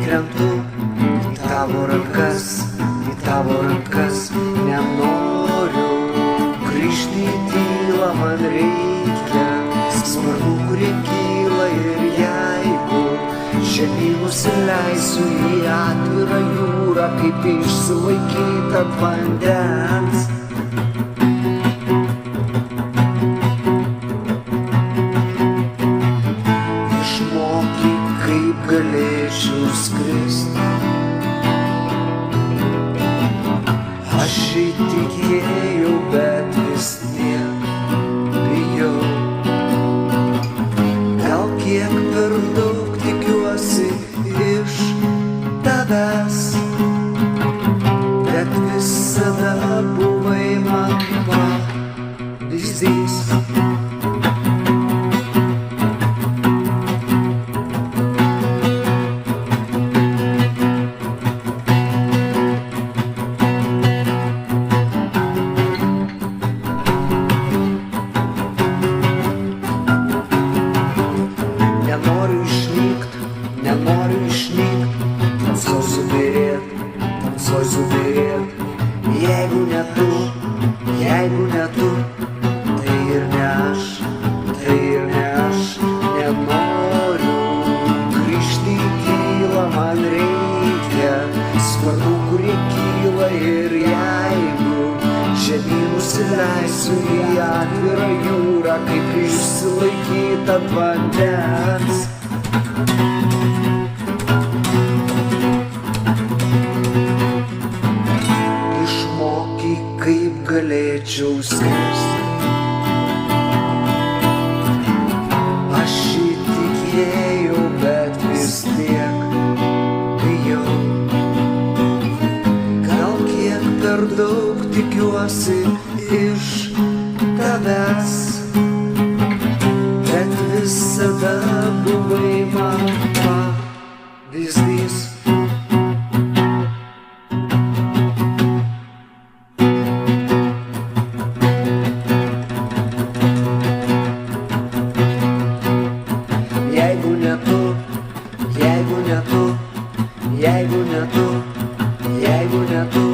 krentu į tavo rankas, nenoriu grįžti į tylą, man reikia sparnų, kurie kyla, ir jeigu žemyn nusileisiu į atvirą jūrą, kaip išsilaikyt ant vandens. Išmokyk, kaip galėčiau skristi. Aš įtikėjau, bet vis tiek bijau. Gal kiek per daug tikiuosi iš tavęs, bet visada buvai man pavyzdys. Nenoriu išnykt, tamsoj subyrėt. Jeigu ne tu, tai ir ne aš, nenoriu grįžti į tylą, man reikia sparnų, kurie kyla, ir jeigu žemyn nusileisiu į atvirą jūrą, kaip išsilaikyt ant vandens. Išmokyk, kaip galėčiau skristi. Aš įtikėjau, bet vis tiek bijau. Gal kiek per daug tikiuosi iš tavęs, bet visada buvai man pavyzdys. Jeigu ne tu,